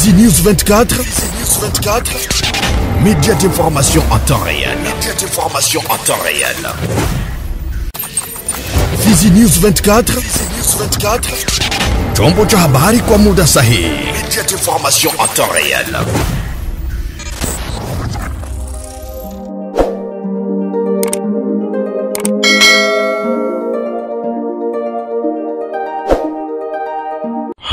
Fizi News 24. Média d'information en temps réel. Fizi News 24. Chombo cha habari kwa muda sahihi. Média d'information en temps réel.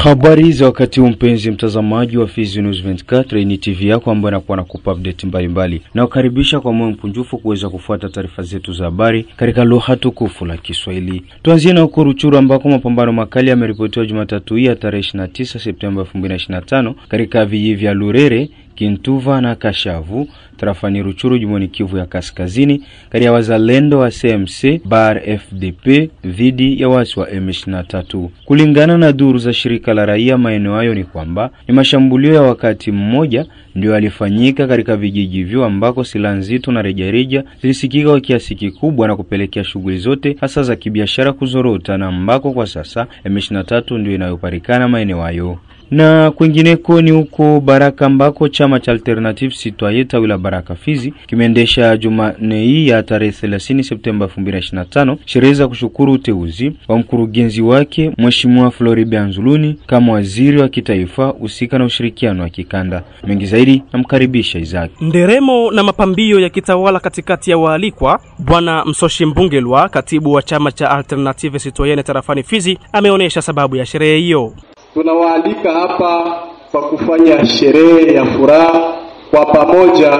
Habari za wakati mpenzi mtazamaji wa Fizi News 24, ni TV yako ambayo inakuwa nakupa update mbalimbali. Na ukaribisha kwa moyo mkunjufu kuweza kufuata taarifa zetu za habari katika lugha tukufu la Kiswahili. Tuanzie na huko Ruchuru ambako mapambano makali yameripotiwa Jumatatu ya tarehe 29 Septemba 2025 katika vijiji vya Lurere, Kintuva na Kashavu tarafani Ruchuru jimboni Kivu ya Kaskazini kati ya wazalendo wa CMC bar FDP dhidi ya wasi wa M23. Kulingana na duru za shirika la raia maeneo hayo ni kwamba ni mashambulio ya wakati mmoja ndio yalifanyika katika vijiji hivyo ambako silaha nzito na rejareja zilisikika kwa kiasi kikubwa na kupelekea shughuli zote hasa za kibiashara kuzorota, na ambako kwa sasa M23 ndio inayopatikana maeneo hayo. Na kwingineko ni huko Baraka ambako chama cha Alternative Citoyen tawi la Baraka Fizi kimeendesha Jumanne hii ya tarehe 30 Septemba 2025 sherehe za kushukuru uteuzi wa mkurugenzi wake Mheshimiwa Floribert Anzuluni kama waziri wa kitaifa husika na ushirikiano wa kikanda. Mengi zaidi namkaribisha Isaac. Nderemo na mapambio ya kitawala katikati ya waalikwa. Bwana Msoshi Mbungelwa, katibu wa chama cha Alternative Citoyen tarafani Fizi, ameonyesha sababu ya sherehe hiyo. Tunawaalika hapa kwa kufanya sherehe ya furaha kwa pamoja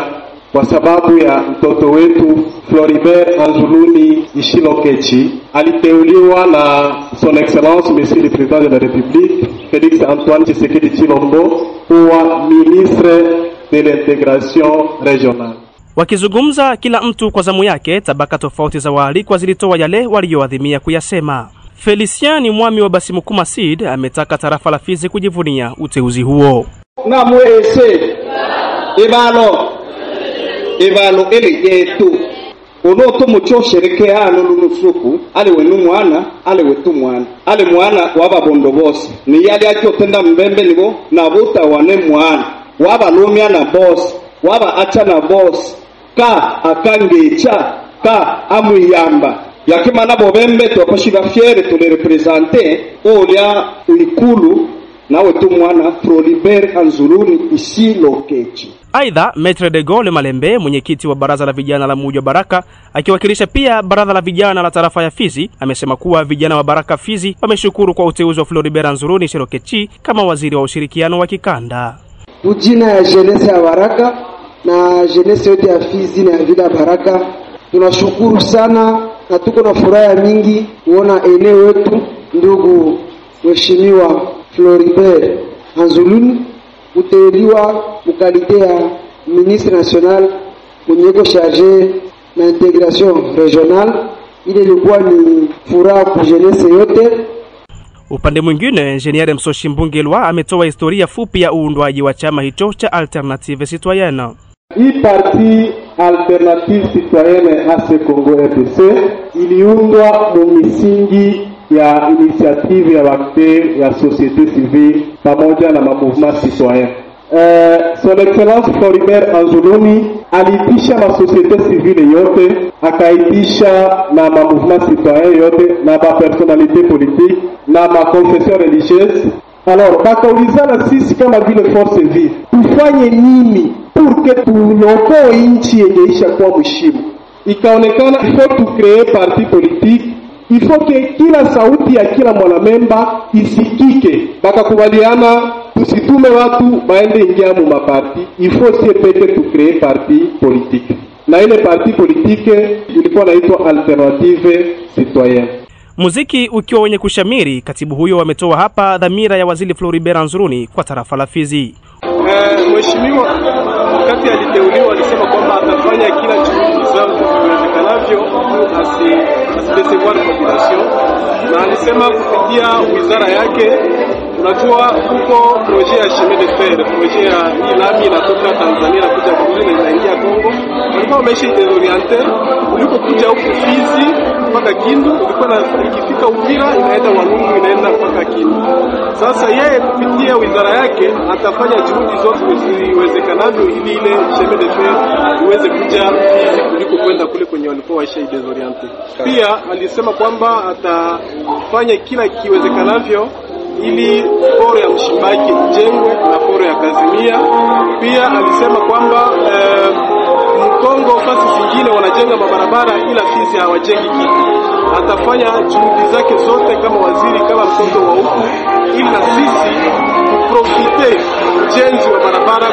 kwa sababu ya mtoto wetu Floribert Anzuluni Ishilokechi. Aliteuliwa na Son Excellence Monsieur le Président de la République Félix Antoine Tshisekedi Tshilombo kuwa ministre de l'intégration régionale. Wakizungumza kila mtu kwa zamu yake, tabaka tofauti za waalikwa zilitoa yale walioadhimia kuyasema. Felician ni mwami wa Basimukuma Seed ametaka tarafa la Fizi kujivunia uteuzi huo. Na mwese Ibalo ele yetu ono tumucho sherekea hano nusuku ale wenu mwana ale wetu mwana ale mwana waba bondo bose ni yali akotenda mbembe nibo na buta wane mwana waba lumia na boss waba acha na boss ka akangecha ka amuyamba yakimana bobembe twapashira fiere tule representer olia uikulu na wetu mwana Floribert Anzuluni Ishilokechi. Aidha, Maître de Gaulle Malembe, mwenyekiti wa baraza la vijana la Muji wa Baraka, akiwakilisha pia baraza la vijana la tarafa ya Fizi, amesema kuwa vijana wa Baraka Fizi wameshukuru kwa uteuzi wa Floribert Anzuluni Ishilokechi kama waziri wa ushirikiano wa kikanda. Ujina ya jeunesse ya Baraka na jeunesse yote ya Fizi na vila Baraka, tunashukuru sana na tuko na furaha mingi kuona eneo wetu ndugu mheshimiwa Floribert Anzuluni uteuliwa mkalite ya ministre national mwenyeko chargé na intégration régionale. Ile ilikuwa ni furaha kwa jeunesse yote. Upande mwingine, Engineer Msoshi Mbungelwa ametoa historia fupi ya uundwaji wa chama hicho cha Alternative Citoyenne. Hii parti Alternative Citoyenne AC Congo RDC iliundwa mu misingi ya initiative ya wakte ya société civile pamoja na mouvement citoyen. Son Excellence Floribert Anzuluni aliitisha na société civile yote, akaitisha na mouvement citoyen yote na ba personnalité politique na ma confession religieuse. Alors bakaulizana sisi kama vile force vive tufanye nini pour que tuokoe nchi yenyeisha kwa mshimu. Ikaonekana il faut tu créer parti politique, il faut que kila sauti ya kila mwanamemba isikike. Bakakubaliana tusitume watu baende ingia mu maparti, il faut si peke tu créer parti politique. Na ile parti politique ilikuwa inaitwa Alternative Citoyenne. Muziki ukiwa wenye kushamiri, katibu huyo ametoa hapa dhamira ya waziri Floribert Anzuluni kwa tarafa la Fizi. Mheshimiwa wakati aliteuliwa alisema kwamba atafanya kila juhudi zake ziwezekanavyo asidesevoir population, na alisema kupitia wizara yake, unajua huko projet ya chemin de fer, projet ya lami inatoka Tanzania na kuja Burundi na inaingia Kongo, walikuwa wameishi desorienter, uliko kuja huko Fizi mpaka Kindu, ikifika Uvira inaenda Walungu, inaenda mpaka Kindu. Sasa yeye kupitia wizara yake atafanya juhudi zote ziwezekanavyo ili ile chemin de fer iweze kuja kuliko kwenda kule kwenye walikuwa waisha desoriente. Pia alisema kwamba atafanya kila kiwezekanavyo ili poro ya Mshimaki ijengwe na poro ya Kazimia. Pia alisema kwamba Mkongo fasi zingine wanajenga mabarabara ila Fizi hawajengi kitu. Atafanya juhudi zake zote kama waziri, kama mtoto wa huku, ili na sisi tuprofite ujenzi wa barabara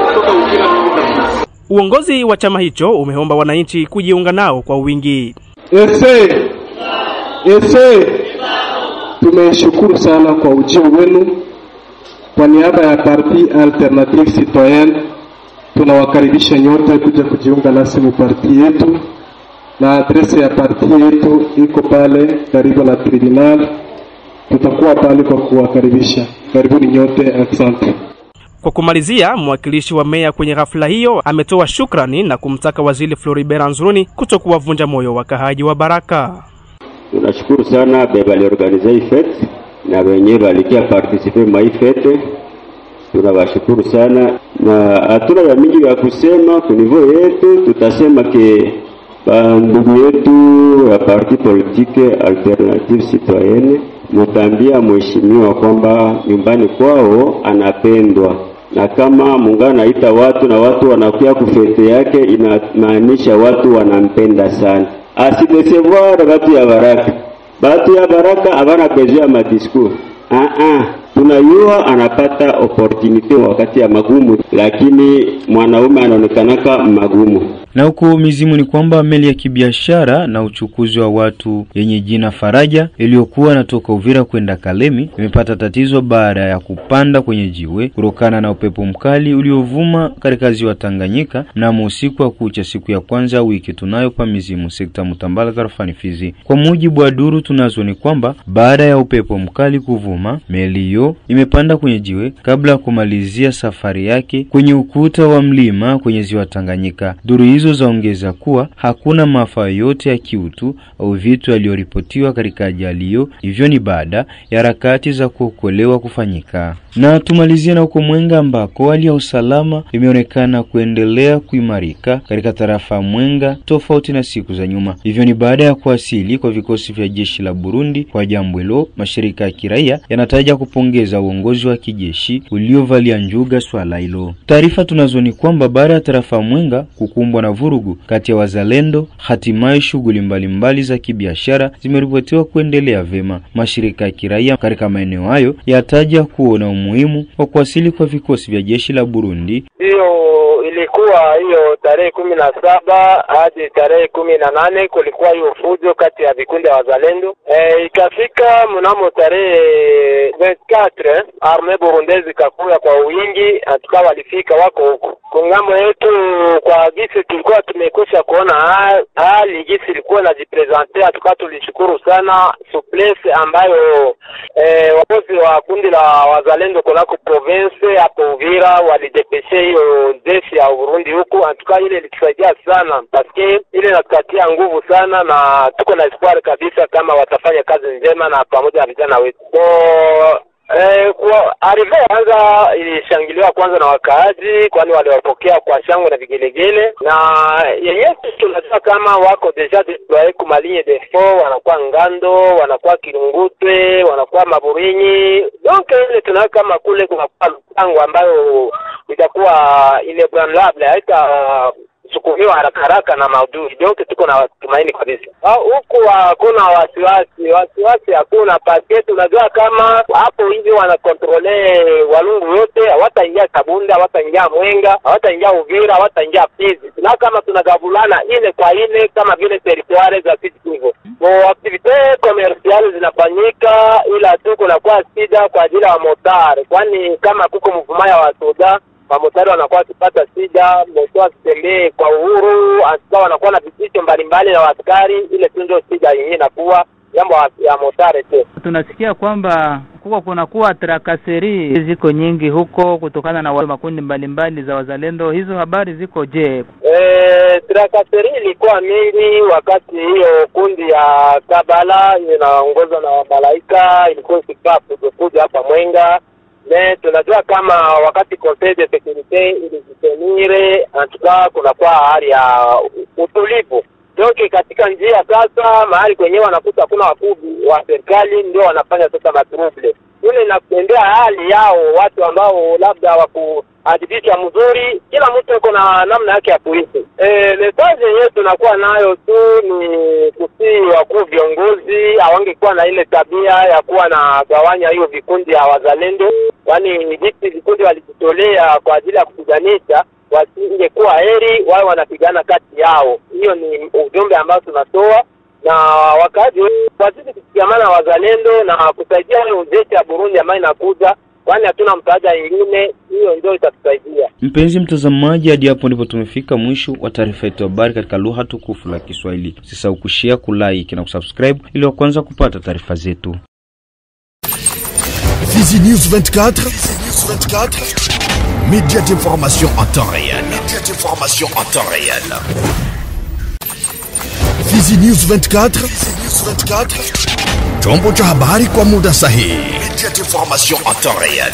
kutoka Uvira kutoka Fizi. Uongozi wa chama hicho umeomba wananchi kujiunga nao kwa wingi. Tumeshukuru sana kwa ujio wenu. Kwa niaba ya Parti Alternative Citoyenne tunawakaribisha nyote kuja kujiunga nasi mu parti yetu, na adresi ya parti yetu iko pale karibu na tribunal. Tutakuwa pale kwa kuwakaribisha. Karibuni nyote, asante. Kwa kumalizia, mwakilishi wa meya kwenye ghafla hiyo ametoa shukrani na kumtaka waziri Floribert Nzuruni kutokuwavunja moyo wakaaji wa Baraka. Tunashukuru sana beba liorganize hii fete na wenyewe walikia participer ma hii fete. Tunawashukuru sana na hatuna ya mingi ya kusema kwa niveau yetu. Tutasema ke ndugu yetu ya parti politique Alternative Citoyenne mutambia mheshimiwa kwamba nyumbani kwao anapendwa, na kama Mungu anaita watu na watu wanakuja kufete yake, inamaanisha watu wanampenda sana. Asidesevoir watu ya Baraka. Watu ya Baraka habana besoin ma discours. Tunayua anapata opportunity wakati ya magumu, lakini mwanaume anaonekanaka magumu. Na huko mizimu ni kwamba meli ya kibiashara na uchukuzi wa watu yenye jina Faraja iliyokuwa natoka Uvira kwenda Kalemi imepata tatizo baada ya kupanda kwenye jiwe kutokana na upepo mkali uliovuma katika ziwa Tanganyika mnamo usiku wa kucha siku ya kwanza wiki tunayo pa mizimu sekta Mutambala tarafani Fizi. Kwa mujibu wa duru tunazo ni kwamba baada ya upepo mkali kuvuma, meli hiyo imepanda kwenye jiwe kabla ya kumalizia safari yake kwenye ukuta wa mlima kwenye ziwa Tanganyika. Duru hizo zaongeza kuwa hakuna maafa yote ya kiutu au vitu yaliyoripotiwa katika ajali hiyo, hivyo ni baada ya harakati za kuokolewa kufanyika. Na tumalizia na huko Mwenga ambako hali ya usalama imeonekana kuendelea kuimarika katika tarafa Mwenga tofauti na siku za nyuma. Hivyo ni baada ya kuwasili kwa vikosi vya jeshi la Burundi. Kwa jambo hilo, mashirika ya kiraia yanataja kupongeza uongozi wa kijeshi uliovalia njuga swala hilo. Taarifa tunazo ni kwamba baada ya tarafa Mwenga kukumbwa na vurugu kati ya wazalendo, hatimaye shughuli mbalimbali za kibiashara zimeripotiwa kuendelea vema. Mashirika ya kiraia katika maeneo hayo yataja kuona umuhimu wa kuwasili kwa vikosi vya jeshi la Burundi. Hiyo ilikuwa hiyo tarehe 17 hadi tarehe 18 kulikuwa hiyo fujo kati ya vikundi vya wazalendo. Ikafika mnamo tarehe 24 arme burundezi kakuya kwa wingi, tukawa walifika wako huko. Kungambo yetu kwa gisi tulikuwa tumekosha kuona hali gisi ilikuwa inajipresenter, tukawa tulishukuru sana souplesse ambayo wapozi wa kundi la wazalendo kunako province hapo Uvira walidepeshe hiyo jeshi ya Burundi huku. Antuka ile ilitusaidia sana paske ile inatukatia nguvu sana, na tuko na espoir kabisa kama watafanya kazi njema na pamoja na vijana wetu. Kwa arrive kwanza ilishangiliwa kwanza na wakaaji, kwani waliwapokea kwa shangwe na vigelegele, na yenyewe tunajua kama wako deja deployé kwa ligne de fond, wanakuwa Ngando, wanakuwa Kirungutwe, wanakuwa Maburinyi. Donc ile tunaona kama kule kuna mpango ambayo itakuwa inébranlable, haita sukumiwa haraka na maudhui. Donc tuko na tumaini kabisa. Huku hakuna wasiwasi hakuna, paske tunajua kama hapo hivi wanakontrole Walungu yote, hawataingia Kabunda, hawataingia Mwenga, hawataingia Uvira, hawataingia Fizi. Na kama tunagavulana ile kwa ile kama vile territoire za Fizi hivyo. Activite commerciale zinafanyika, ila tu kuna kwa sida kwa ajili ya motari, kwani kama kuko mvuma ya wasoda mamotari wanakuwa wakipata sida, moto akitembee kwa uhuru, antuka wanakuwa na vitisho mbalimbali na askari. Ile tu ndio sida yenyewe inakuwa jambo ya motari tu. Tunasikia kwamba kunakuwa trakaseri ziko nyingi huko kutokana na makundi mbalimbali za wazalendo. Hizo habari ziko je? Trakaseri ilikuwa mingi wakati hiyo kundi ya Kabala inaongozwa na Malaika ilikuwa ikikapu kuja hapa Mwenga. Tunajua kama wakati Conseil de Sécurité ilijitenire antuka kunakuwa hali ya utulivu. Doki katika njia sasa mahali kwenyewe wanakuta kuna wakubwa wa serikali ndio wanafanya sasa matrouble. Ile inakuendea hali yao watu ambao labda wakuadibisha mzuri, kila mtu yuko na namna yake ya kuishi. Message yenyewe tunakuwa nayo tu ni kusii wakuu viongozi hawangekuwa na ile tabia ya kuwa na gawanya hiyo vikundi ya wazalendo, kwani hivi vikundi walijitolea kwa ajili ya kupiganisha, wasingekuwa heri wao wanapigana kati yao. Hiyo ni ujumbe ambao tunatoa, na wakati wazidi kusikamana wazalendo na kusaidia hiyo jeshi ya Burundi ambayo inakuja, kwani hatuna msaada mwingine, hiyo ndio itatusaidia. Mpenzi mtazamaji, hadi hapo ndipo tumefika mwisho wa taarifa yetu habari katika lugha tukufu la Kiswahili. Usisahau kushare, kulike na kusubscribe ili wa kwanza kupata taarifa zetu. Fizi News 24, média d'information en temps réel. Fizi News 24, chombo cha habari kwa muda sahihi. Média d'information en temps réel.